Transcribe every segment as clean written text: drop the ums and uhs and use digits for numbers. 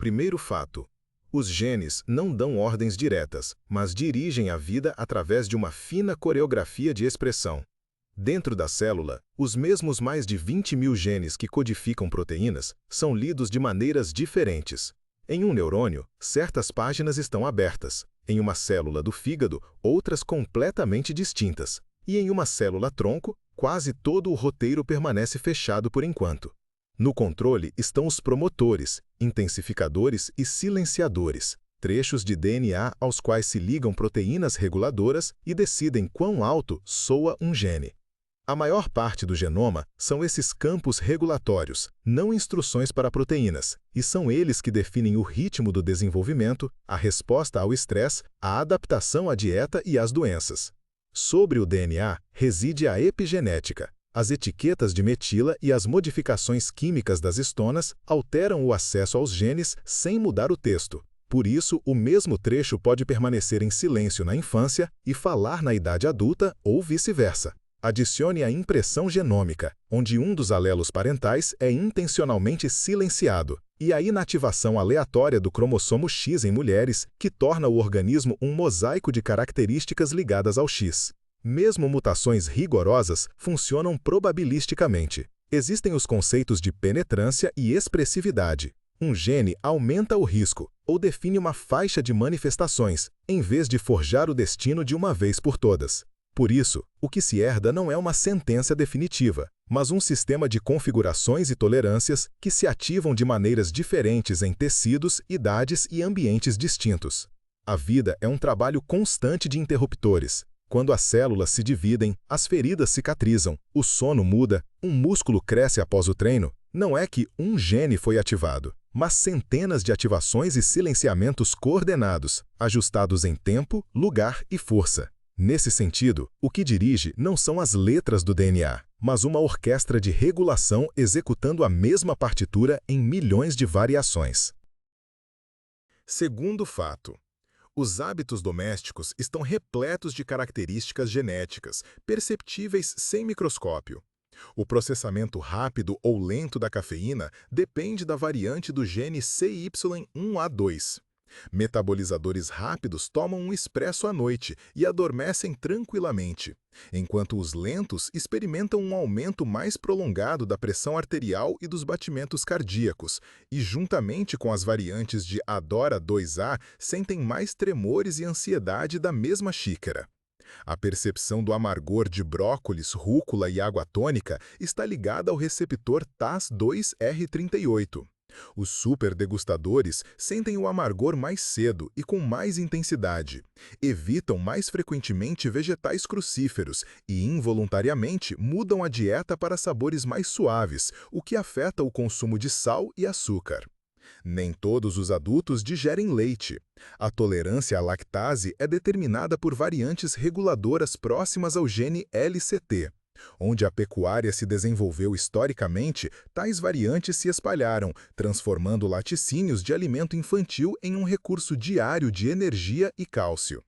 Primeiro fato: os genes não dão ordens diretas, mas dirigem a vida através de uma fina coreografia de expressão. Dentro da célula, os mesmos mais de 20 mil genes que codificam proteínas são lidos de maneiras diferentes. Em um neurônio, certas páginas estão abertas. Em uma célula do fígado, outras completamente distintas. E em uma célula-tronco, quase todo o roteiro permanece fechado por enquanto. No controle estão os promotores, intensificadores e silenciadores, trechos de DNA aos quais se ligam proteínas reguladoras e decidem quão alto soa um gene. A maior parte do genoma são esses campos regulatórios, não instruções para proteínas, e são eles que definem o ritmo do desenvolvimento, a resposta ao estresse, a adaptação à dieta e às doenças. Sobre o DNA reside a epigenética. As etiquetas de metila e as modificações químicas das histonas alteram o acesso aos genes sem mudar o texto. Por isso, o mesmo trecho pode permanecer em silêncio na infância e falar na idade adulta ou vice-versa. Adicione a impressão genômica, onde um dos alelos parentais é intencionalmente silenciado, e a inativação aleatória do cromossomo X em mulheres, que torna o organismo um mosaico de características ligadas ao X. Mesmo mutações rigorosas funcionam probabilisticamente. Existem os conceitos de penetrância e expressividade. Um gene aumenta o risco, ou define uma faixa de manifestações, em vez de forjar o destino de uma vez por todas. Por isso, o que se herda não é uma sentença definitiva, mas um sistema de configurações e tolerâncias que se ativam de maneiras diferentes em tecidos, idades e ambientes distintos. A vida é um trabalho constante de interruptores. Quando as células se dividem, as feridas cicatrizam, o sono muda, um músculo cresce após o treino, não é que um gene foi ativado, mas centenas de ativações e silenciamentos coordenados, ajustados em tempo, lugar e força. Nesse sentido, o que dirige não são as letras do DNA, mas uma orquestra de regulação executando a mesma partitura em milhões de variações. Segundo fato: os hábitos domésticos estão repletos de características genéticas, perceptíveis sem microscópio. O processamento rápido ou lento da cafeína depende da variante do gene CY1A2. Metabolizadores rápidos tomam um expresso à noite e adormecem tranquilamente, enquanto os lentos experimentam um aumento mais prolongado da pressão arterial e dos batimentos cardíacos, e juntamente com as variantes de ADORA2A sentem mais tremores e ansiedade da mesma xícara. A percepção do amargor de brócolis, rúcula e água tônica está ligada ao receptor TAS2R38. Os superdegustadores sentem o amargor mais cedo e com mais intensidade, evitam mais frequentemente vegetais crucíferos e involuntariamente mudam a dieta para sabores mais suaves, o que afeta o consumo de sal e açúcar. Nem todos os adultos digerem leite. A tolerância à lactase é determinada por variantes reguladoras próximas ao gene LCT. Onde a pecuária se desenvolveu historicamente, tais variantes se espalharam, transformando laticínios de alimento infantil em um recurso diário de energia e cálcio.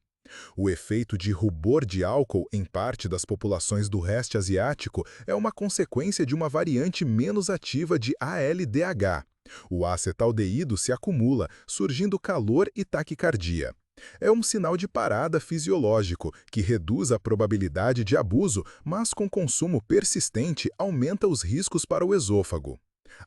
O efeito de rubor de álcool em parte das populações do leste asiático é uma consequência de uma variante menos ativa de ALDH. O acetaldeído se acumula, surgindo calor e taquicardia. É um sinal de parada fisiológico, que reduz a probabilidade de abuso, mas com consumo persistente aumenta os riscos para o esôfago.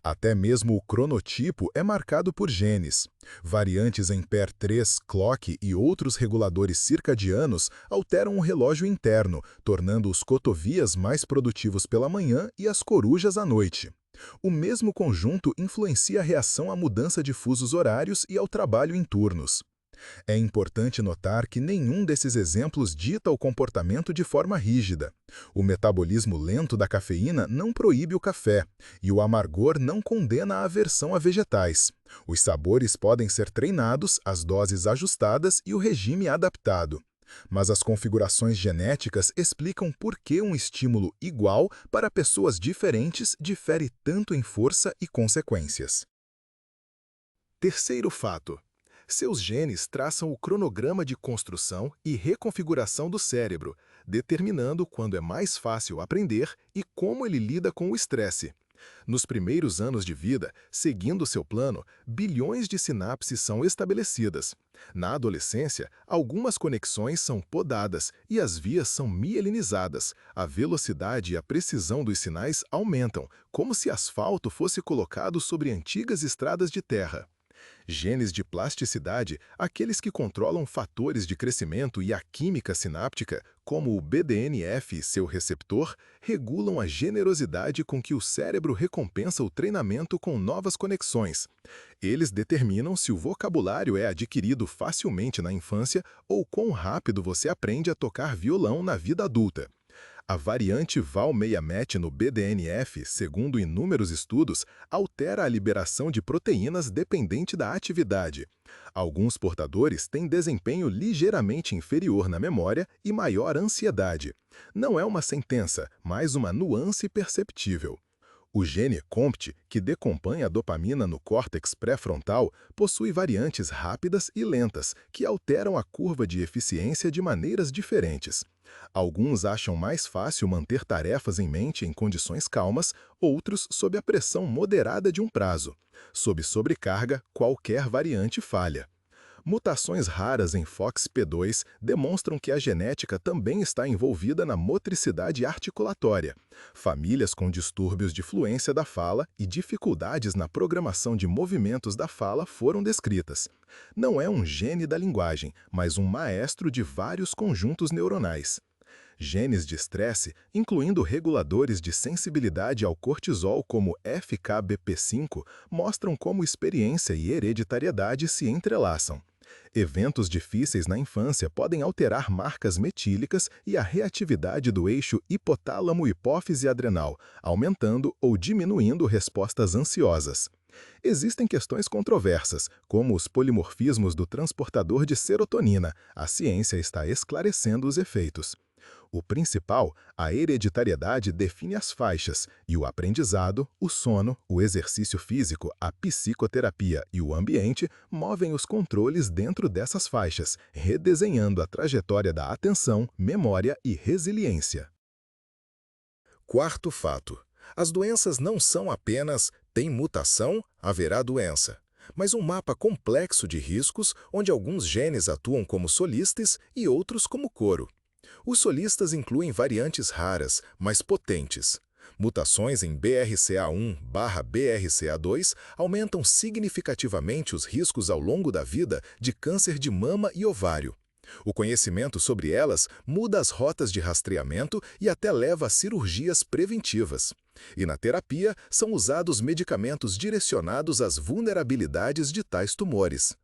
Até mesmo o cronotipo é marcado por genes. Variantes em PER3, clock e outros reguladores circadianos alteram o relógio interno, tornando os cotovias mais produtivos pela manhã e as corujas à noite. O mesmo conjunto influencia a reação à mudança de fusos horários e ao trabalho em turnos. É importante notar que nenhum desses exemplos dita o comportamento de forma rígida. O metabolismo lento da cafeína não proíbe o café, e o amargor não condena a aversão a vegetais. Os sabores podem ser treinados, as doses ajustadas e o regime adaptado. Mas as configurações genéticas explicam por que um estímulo igual para pessoas diferentes difere tanto em força e consequências. Terceiro fato: seus genes traçam o cronograma de construção e reconfiguração do cérebro, determinando quando é mais fácil aprender e como ele lida com o estresse. Nos primeiros anos de vida, seguindo seu plano, bilhões de sinapses são estabelecidas. Na adolescência, algumas conexões são podadas e as vias são mielinizadas. A velocidade e a precisão dos sinais aumentam, como se asfalto fosse colocado sobre antigas estradas de terra. Genes de plasticidade, aqueles que controlam fatores de crescimento e a química sináptica, como o BDNF e seu receptor, regulam a generosidade com que o cérebro recompensa o treinamento com novas conexões. Eles determinam se o vocabulário é adquirido facilmente na infância ou quão rápido você aprende a tocar violão na vida adulta. A variante Val-Meia-Met no BDNF, segundo inúmeros estudos, altera a liberação de proteínas dependente da atividade. Alguns portadores têm desempenho ligeiramente inferior na memória e maior ansiedade. Não é uma sentença, mas uma nuance perceptível. O gene COMPT, que decompõe a dopamina no córtex pré-frontal, possui variantes rápidas e lentas, que alteram a curva de eficiência de maneiras diferentes. Alguns acham mais fácil manter tarefas em mente em condições calmas, outros sob a pressão moderada de um prazo. Sob sobrecarga, qualquer variante falha. Mutações raras em FOXP2 demonstram que a genética também está envolvida na motricidade articulatória. Famílias com distúrbios de fluência da fala e dificuldades na programação de movimentos da fala foram descritas. Não é um gene da linguagem, mas um maestro de vários conjuntos neuronais. Genes de estresse, incluindo reguladores de sensibilidade ao cortisol como FKBP5, mostram como experiência e hereditariedade se entrelaçam. Eventos difíceis na infância podem alterar marcas metílicas e a reatividade do eixo hipotálamo-hipófise-adrenal, aumentando ou diminuindo respostas ansiosas. Existem questões controversas, como os polimorfismos do transportador de serotonina. A ciência está esclarecendo os efeitos. O principal, a hereditariedade, define as faixas, e o aprendizado, o sono, o exercício físico, a psicoterapia e o ambiente movem os controles dentro dessas faixas, redesenhando a trajetória da atenção, memória e resiliência. Quarto fato: as doenças não são apenas tem mutação, haverá doença, mas um mapa complexo de riscos onde alguns genes atuam como solistas e outros como coro. Os solistas incluem variantes raras, mas potentes. Mutações em BRCA1/BRCA2 aumentam significativamente os riscos ao longo da vida de câncer de mama e ovário. O conhecimento sobre elas muda as rotas de rastreamento e até leva a cirurgias preventivas. E na terapia são usados medicamentos direcionados às vulnerabilidades de tais tumores.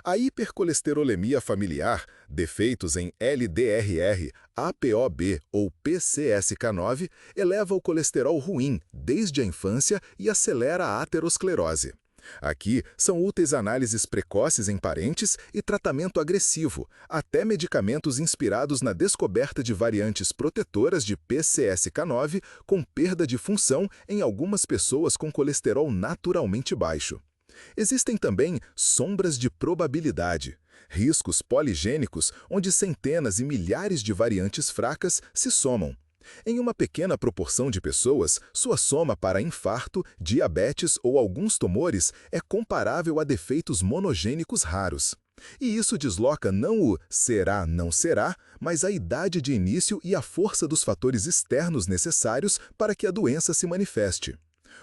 A hipercolesterolemia familiar, defeitos em LDRR, ApoB ou PCSK9, eleva o colesterol ruim desde a infância e acelera a aterosclerose. Aqui são úteis análises precoces em parentes e tratamento agressivo, até medicamentos inspirados na descoberta de variantes protetoras de PCSK9 com perda de função em algumas pessoas com colesterol naturalmente baixo. Existem também sombras de probabilidade, riscos poligênicos onde centenas e milhares de variantes fracas se somam. Em uma pequena proporção de pessoas, sua soma para infarto, diabetes ou alguns tumores é comparável a defeitos monogênicos raros. E isso desloca não o será, não será, mas a idade de início e a força dos fatores externos necessários para que a doença se manifeste.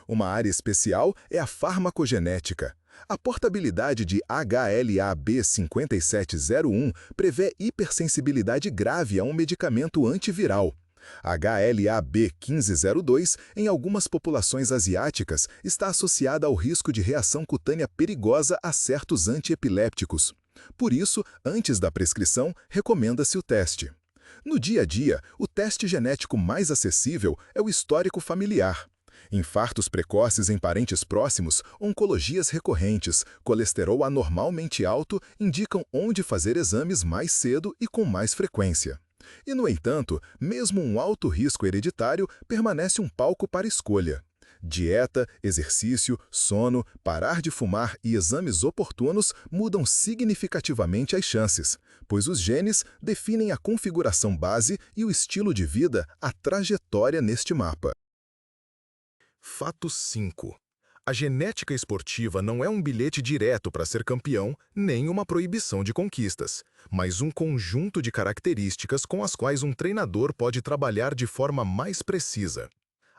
Uma área especial é a farmacogenética. A portabilidade de HLA-B5701 prevê hipersensibilidade grave a um medicamento antiviral. HLA-B1502, em algumas populações asiáticas, está associada ao risco de reação cutânea perigosa a certos antiepilépticos. Por isso, antes da prescrição, recomenda-se o teste. No dia a dia, o teste genético mais acessível é o histórico familiar. Infartos precoces em parentes próximos, oncologias recorrentes, colesterol anormalmente alto indicam onde fazer exames mais cedo e com mais frequência. E, no entanto, mesmo um alto risco hereditário permanece um palco para escolha. Dieta, exercício, sono, parar de fumar e exames oportunos mudam significativamente as chances, pois os genes definem a configuração base e o estilo de vida, a trajetória neste mapa. Fato 5. A genética esportiva não é um bilhete direto para ser campeão, nem uma proibição de conquistas, mas um conjunto de características com as quais um treinador pode trabalhar de forma mais precisa.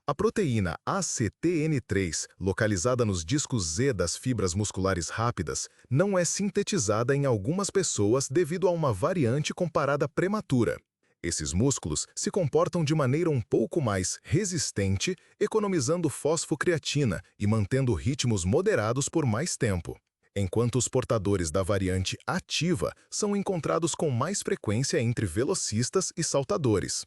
A proteína ACTN3, localizada nos discos Z das fibras musculares rápidas, não é sintetizada em algumas pessoas devido a uma variante comparada prematura. Esses músculos se comportam de maneira um pouco mais resistente, economizando fosfocreatina e mantendo ritmos moderados por mais tempo, enquanto os portadores da variante ativa são encontrados com mais frequência entre velocistas e saltadores.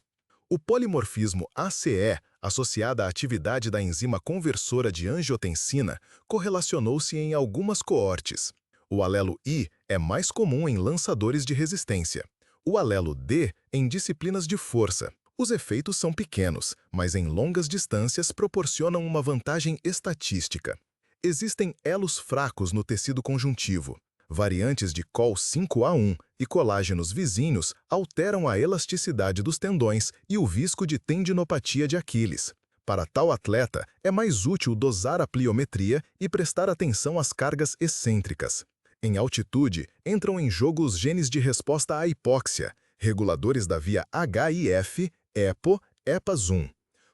O polimorfismo ACE, associado à atividade da enzima conversora de angiotensina, correlacionou-se em algumas coortes. O alelo I é mais comum em lançadores de resistência. O alelo D em disciplinas de força. Os efeitos são pequenos, mas em longas distâncias proporcionam uma vantagem estatística. Existem elos fracos no tecido conjuntivo. Variantes de COL5A1 e colágenos vizinhos alteram a elasticidade dos tendões e o risco de tendinopatia de Aquiles. Para tal atleta, é mais útil dosar a pliometria e prestar atenção às cargas excêntricas. Em altitude, entram em jogo os genes de resposta à hipóxia, reguladores da via HIF, EPO, EPAS1.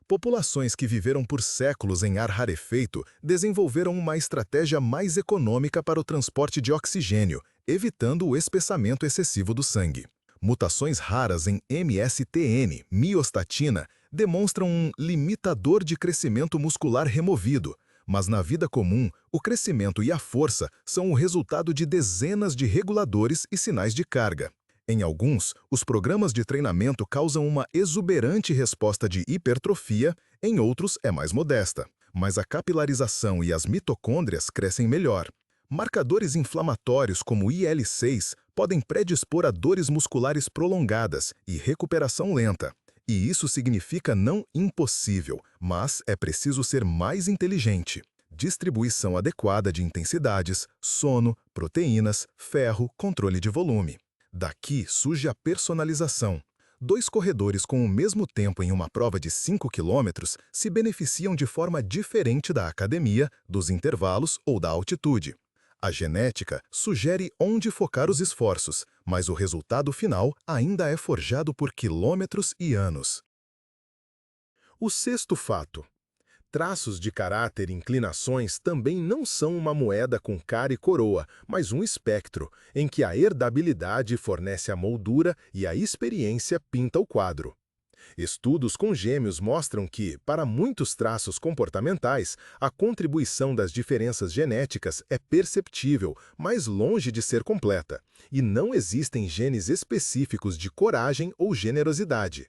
Populações que viveram por séculos em ar rarefeito desenvolveram uma estratégia mais econômica para o transporte de oxigênio, evitando o espessamento excessivo do sangue. Mutações raras em MSTN, miostatina, demonstram um limitador de crescimento muscular removido, mas na vida comum, o crescimento e a força são o resultado de dezenas de reguladores e sinais de carga. Em alguns, os programas de treinamento causam uma exuberante resposta de hipertrofia, em outros é mais modesta, mas a capilarização e as mitocôndrias crescem melhor. Marcadores inflamatórios como IL-6 podem predispor a dores musculares prolongadas e recuperação lenta. E isso significa não impossível, mas é preciso ser mais inteligente. Distribuição adequada de intensidades, sono, proteínas, ferro, controle de volume. Daqui surge a personalização. 2 corredores com o mesmo tempo em uma prova de 5 km se beneficiam de forma diferente da academia, dos intervalos ou da altitude. A genética sugere onde focar os esforços, mas o resultado final ainda é forjado por quilômetros e anos. O sexto fato. Traços de caráter e inclinações também não são uma moeda com cara e coroa, mas um espectro, em que a herdabilidade fornece a moldura e a experiência pinta o quadro. Estudos com gêmeos mostram que, para muitos traços comportamentais, a contribuição das diferenças genéticas é perceptível, mas longe de ser completa, e não existem genes específicos de coragem ou generosidade.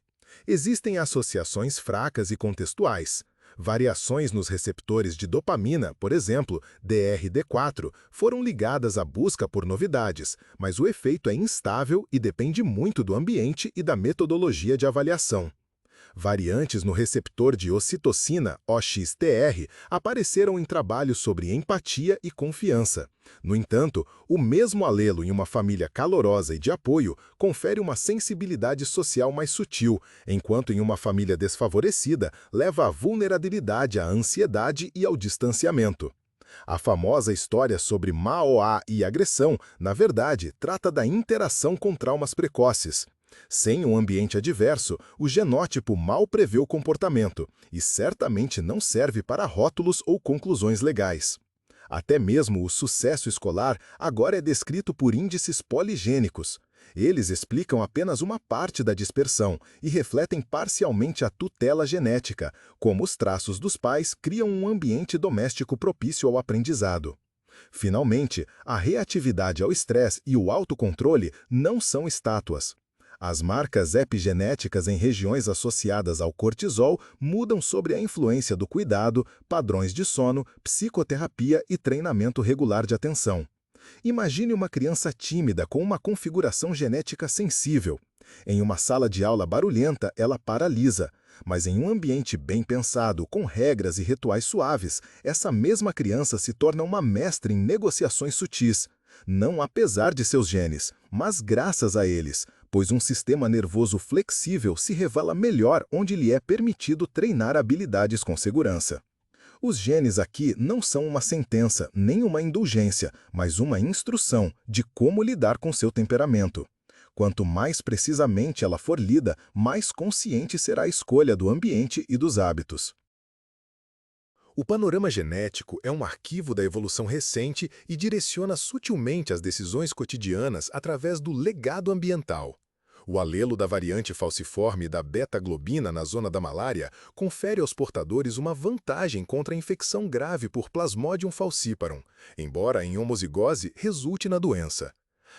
Existem associações fracas e contextuais. Variações nos receptores de dopamina, por exemplo, DRD4, foram ligadas à busca por novidades, mas o efeito é instável e depende muito do ambiente e da metodologia de avaliação. Variantes no receptor de ocitocina, OXTR, apareceram em trabalhos sobre empatia e confiança. No entanto, o mesmo alelo em uma família calorosa e de apoio confere uma sensibilidade social mais sutil, enquanto em uma família desfavorecida leva à vulnerabilidade à ansiedade e ao distanciamento. A famosa história sobre MAOA e agressão, na verdade, trata da interação com traumas precoces. Sem um ambiente adverso, o genótipo mal prevê o comportamento e certamente não serve para rótulos ou conclusões legais. Até mesmo o sucesso escolar agora é descrito por índices poligênicos. Eles explicam apenas uma parte da dispersão e refletem parcialmente a tutela genética, como os traços dos pais criam um ambiente doméstico propício ao aprendizado. Finalmente, a reatividade ao estresse e o autocontrole não são estátuas. As marcas epigenéticas em regiões associadas ao cortisol mudam sobre a influência do cuidado, padrões de sono, psicoterapia e treinamento regular de atenção. Imagine uma criança tímida com uma configuração genética sensível. Em uma sala de aula barulhenta, ela paralisa, mas em um ambiente bem pensado, com regras e rituais suaves, essa mesma criança se torna uma mestre em negociações sutis. Não apesar de seus genes, mas graças a eles, pois um sistema nervoso flexível se revela melhor onde lhe é permitido treinar habilidades com segurança. Os genes aqui não são uma sentença, nem uma indulgência, mas uma instrução de como lidar com seu temperamento. Quanto mais precisamente ela for lida, mais consciente será a escolha do ambiente e dos hábitos. O panorama genético é um arquivo da evolução recente e direciona sutilmente as decisões cotidianas através do legado ambiental. O alelo da variante falciforme da beta-globina na zona da malária confere aos portadores uma vantagem contra a infecção grave por Plasmodium falciparum, embora em homozigose resulte na doença.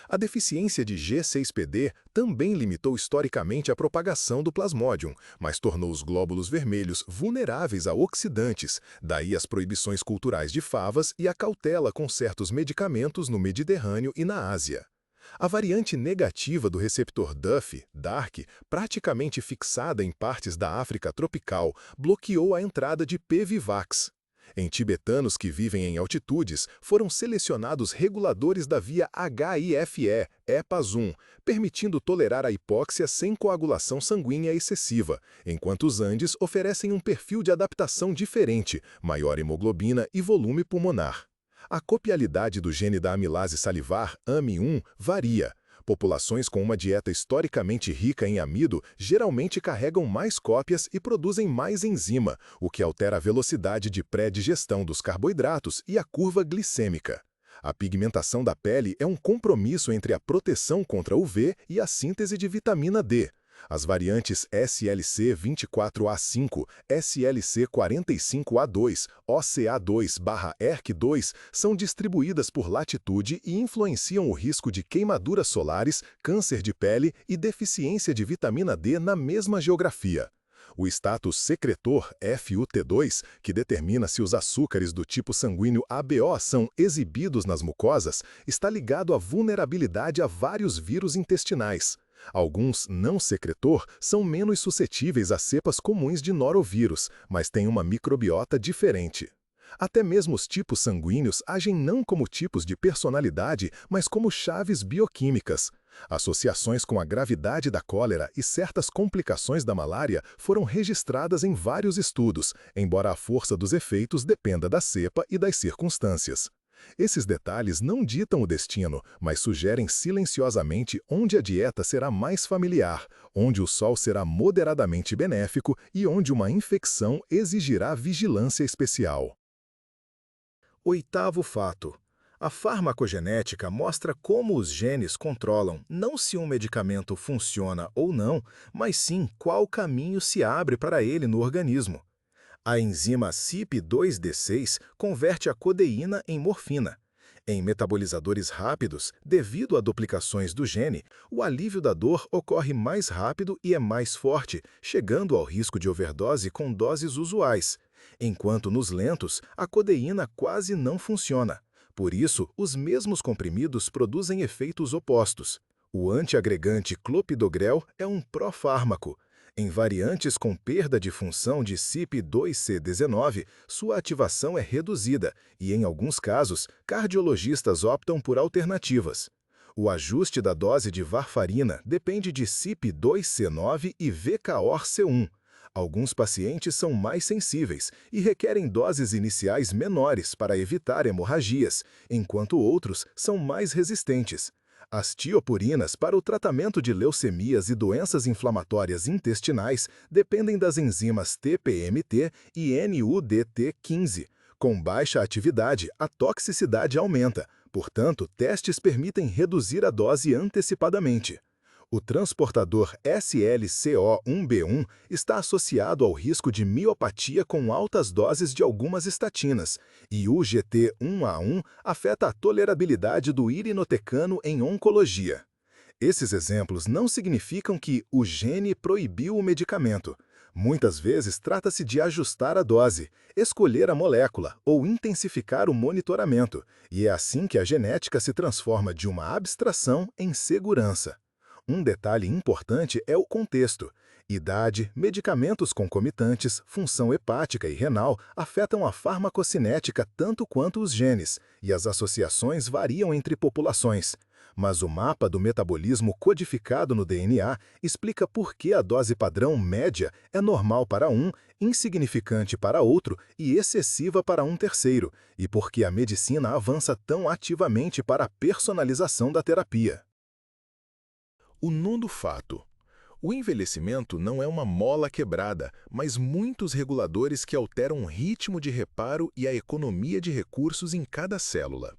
A deficiência de G6PD também limitou historicamente a propagação do Plasmodium, mas tornou os glóbulos vermelhos vulneráveis a oxidantes, daí as proibições culturais de favas e a cautela com certos medicamentos no Mediterrâneo e na Ásia. A variante negativa do receptor DUF, DARC, praticamente fixada em partes da África tropical, bloqueou a entrada de P. vivax. Em tibetanos que vivem em altitudes, foram selecionados reguladores da via HIFE, EPAS1, permitindo tolerar a hipóxia sem coagulação sanguínea excessiva, enquanto os Andes oferecem um perfil de adaptação diferente, maior hemoglobina e volume pulmonar. A copialidade do gene da amilase salivar, AMI1, varia. Populações com uma dieta historicamente rica em amido geralmente carregam mais cópias e produzem mais enzima, o que altera a velocidade de pré-digestão dos carboidratos e a curva glicêmica. A pigmentação da pele é um compromisso entre a proteção contra UV e a síntese de vitamina D. As variantes SLC24A5, SLC45A2, OCA2/ERC2 são distribuídas por latitude e influenciam o risco de queimaduras solares, câncer de pele e deficiência de vitamina D na mesma geografia. O status secretor FUT2, que determina se os açúcares do tipo sanguíneo ABO são exibidos nas mucosas, está ligado à vulnerabilidade a vários vírus intestinais. Alguns não secretor são menos suscetíveis a cepas comuns de norovírus, mas têm uma microbiota diferente. Até mesmo os tipos sanguíneos agem não como tipos de personalidade, mas como chaves bioquímicas. Associações com a gravidade da cólera e certas complicações da malária foram registradas em vários estudos, embora a força dos efeitos dependa da cepa e das circunstâncias. Esses detalhes não ditam o destino, mas sugerem silenciosamente onde a dieta será mais familiar, onde o sol será moderadamente benéfico e onde uma infecção exigirá vigilância especial. Oitavo fato. A farmacogenética mostra como os genes controlam não se um medicamento funciona ou não, mas sim qual caminho se abre para ele no organismo. A enzima CYP2D6 converte a codeína em morfina. Em metabolizadores rápidos, devido a duplicações do gene, o alívio da dor ocorre mais rápido e é mais forte, chegando ao risco de overdose com doses usuais, enquanto nos lentos, a codeína quase não funciona. Por isso, os mesmos comprimidos produzem efeitos opostos. O antiagregante clopidogrel é um profármaco. Em variantes com perda de função de CYP2C19, sua ativação é reduzida e, em alguns casos, cardiologistas optam por alternativas. O ajuste da dose de varfarina depende de CYP2C9 e VCOR-C1. Alguns pacientes são mais sensíveis e requerem doses iniciais menores para evitar hemorragias, enquanto outros são mais resistentes. As tiopurinas para o tratamento de leucemias e doenças inflamatórias intestinais dependem das enzimas TPMT e NUDT15. Com baixa atividade, a toxicidade aumenta, portanto, testes permitem reduzir a dose antecipadamente. O transportador SLCO1B1 está associado ao risco de miopatia com altas doses de algumas estatinas, e o GT1A1 afeta a tolerabilidade do irinotecano em oncologia. Esses exemplos não significam que o gene proibiu o medicamento. Muitas vezes trata-se de ajustar a dose, escolher a molécula ou intensificar o monitoramento, e é assim que a genética se transforma de uma abstração em segurança. Um detalhe importante é o contexto. Idade, medicamentos concomitantes, função hepática e renal afetam a farmacocinética tanto quanto os genes, e as associações variam entre populações. Mas o mapa do metabolismo codificado no DNA explica por que a dose padrão média é normal para um, insignificante para outro e excessiva para um terceiro, e por que a medicina avança tão ativamente para a personalização da terapia. O nono fato. O envelhecimento não é uma mola quebrada, mas muitos reguladores que alteram o ritmo de reparo e a economia de recursos em cada célula.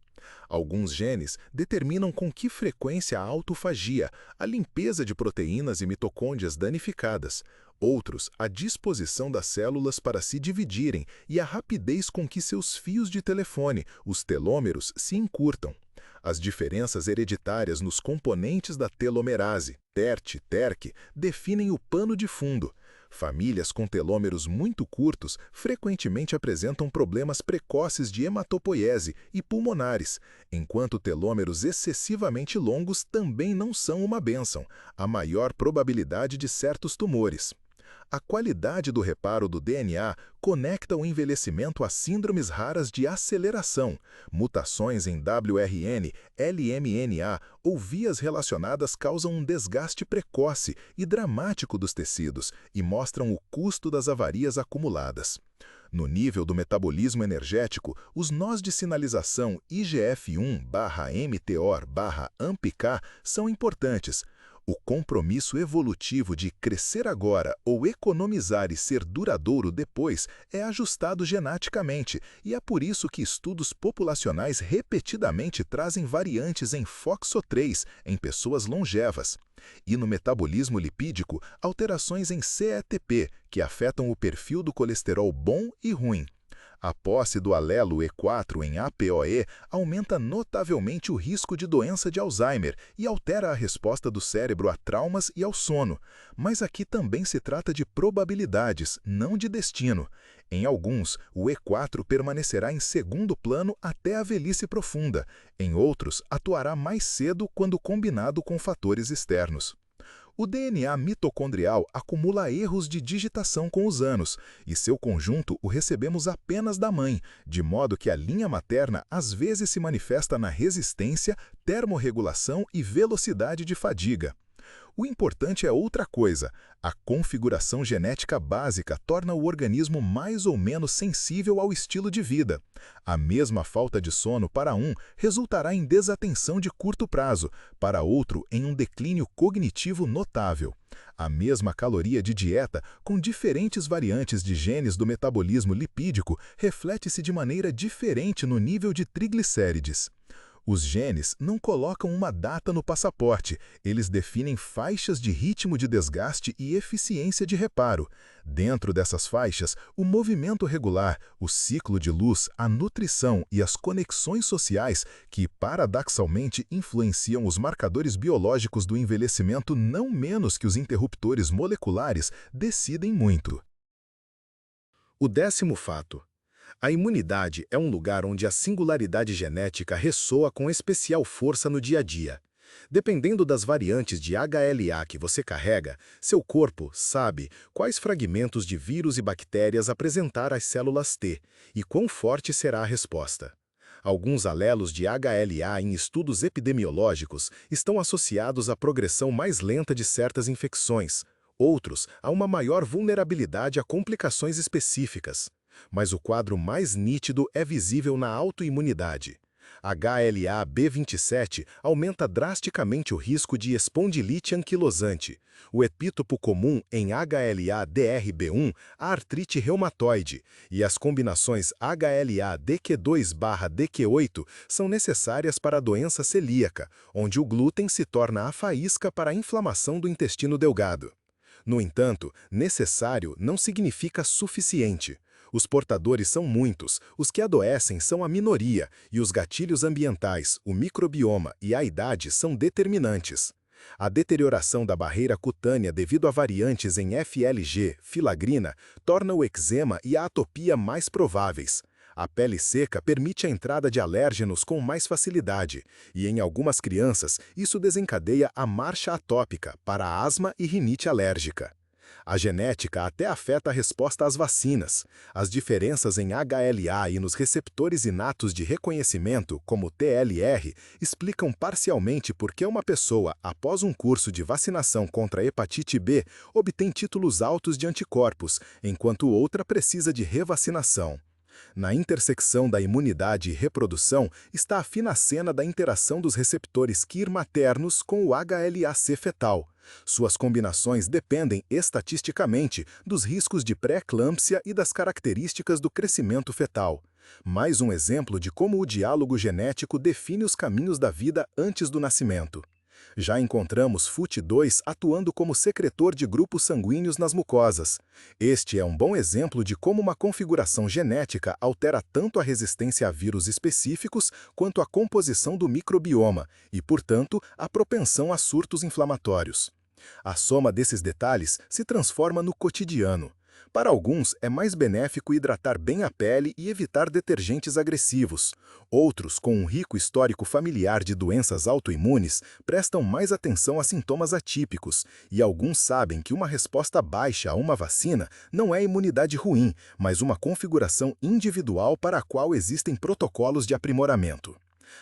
Alguns genes determinam com que frequência a autofagia, a limpeza de proteínas e mitocôndrias danificadas. Outros, a disposição das células para se dividirem e a rapidez com que seus fios de telefone, os telômeros, se encurtam. As diferenças hereditárias nos componentes da telomerase, TERT, TERC, definem o pano de fundo. Famílias com telômeros muito curtos frequentemente apresentam problemas precoces de hematopoiese e pulmonares, enquanto telômeros excessivamente longos também não são uma bênção, a maior probabilidade de certos tumores. A qualidade do reparo do DNA conecta o envelhecimento a síndromes raras de aceleração, mutações em WRN, LMNA ou vias relacionadas causam um desgaste precoce e dramático dos tecidos e mostram o custo das avarias acumuladas. No nível do metabolismo energético, os nós de sinalização IGF-1/mTOR/AMPK são importantes. O compromisso evolutivo de crescer agora ou economizar e ser duradouro depois é ajustado geneticamente, e é por isso que estudos populacionais repetidamente trazem variantes em FOXO3 em pessoas longevas. E no metabolismo lipídico, alterações em CETP, que afetam o perfil do colesterol bom e ruim. A posse do alelo E4 em APOE aumenta notavelmente o risco de doença de Alzheimer e altera a resposta do cérebro a traumas e ao sono. Mas aqui também se trata de probabilidades, não de destino. Em alguns, o E4 permanecerá em segundo plano até a velhice profunda. Em outros, atuará mais cedo quando combinado com fatores externos. O DNA mitocondrial acumula erros de digitação com os anos, e seu conjunto o recebemos apenas da mãe, de modo que a linha materna às vezes se manifesta na resistência, termorregulação e velocidade de fadiga. O importante é outra coisa. A configuração genética básica torna o organismo mais ou menos sensível ao estilo de vida. A mesma falta de sono para um resultará em desatenção de curto prazo, para outro em um declínio cognitivo notável. A mesma caloria de dieta, com diferentes variantes de genes do metabolismo lipídico, reflete-se de maneira diferente no nível de triglicérides. Os genes não colocam uma data no passaporte, eles definem faixas de ritmo de desgaste e eficiência de reparo. Dentro dessas faixas, o movimento regular, o ciclo de luz, a nutrição e as conexões sociais, que paradoxalmente influenciam os marcadores biológicos do envelhecimento não menos que os interruptores moleculares, decidem muito. O 10º fato. A imunidade é um lugar onde a singularidade genética ressoa com especial força no dia a dia. Dependendo das variantes de HLA que você carrega, seu corpo sabe quais fragmentos de vírus e bactérias apresentar às células T e quão forte será a resposta. Alguns alelos de HLA em estudos epidemiológicos estão associados à progressão mais lenta de certas infecções, outros a uma maior vulnerabilidade a complicações específicas. Mas o quadro mais nítido é visível na autoimunidade. HLA-B27 aumenta drasticamente o risco de espondilite anquilosante. O epítopo comum em HLA-DRB1, a artrite reumatoide, e as combinações HLA-DQ2/DQ8 são necessárias para a doença celíaca, onde o glúten se torna a faísca para a inflamação do intestino delgado. No entanto, necessário não significa suficiente. Os portadores são muitos, os que adoecem são a minoria, e os gatilhos ambientais, o microbioma e a idade são determinantes. A deterioração da barreira cutânea devido a variantes em FLG, filagrina, torna o eczema e a atopia mais prováveis. A pele seca permite a entrada de alérgenos com mais facilidade, e em algumas crianças isso desencadeia a marcha atópica para a asma e rinite alérgica. A genética até afeta a resposta às vacinas. As diferenças em HLA e nos receptores inatos de reconhecimento, como TLR, explicam parcialmente por que uma pessoa, após um curso de vacinação contra a hepatite B, obtém títulos altos de anticorpos, enquanto outra precisa de revacinação. Na intersecção da imunidade e reprodução está a fina cena da interação dos receptores KIR maternos com o HLA-C fetal. Suas combinações dependem, estatisticamente, dos riscos de pré-eclâmpsia e das características do crescimento fetal. Mais um exemplo de como o diálogo genético define os caminhos da vida antes do nascimento. Já encontramos FUT2 atuando como secretor de grupos sanguíneos nas mucosas. Este é um bom exemplo de como uma configuração genética altera tanto a resistência a vírus específicos quanto a composição do microbioma e, portanto, a propensão a surtos inflamatórios. A soma desses detalhes se transforma no cotidiano. Para alguns, é mais benéfico hidratar bem a pele e evitar detergentes agressivos. Outros, com um rico histórico familiar de doenças autoimunes, prestam mais atenção a sintomas atípicos, e alguns sabem que uma resposta baixa a uma vacina não é imunidade ruim, mas uma configuração individual para a qual existem protocolos de aprimoramento.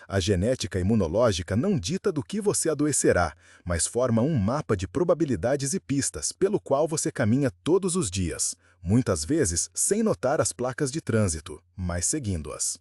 A genética imunológica não dita do que você adoecerá, mas forma um mapa de probabilidades e pistas pelo qual você caminha todos os dias, muitas vezes sem notar as placas de trânsito, mas seguindo-as.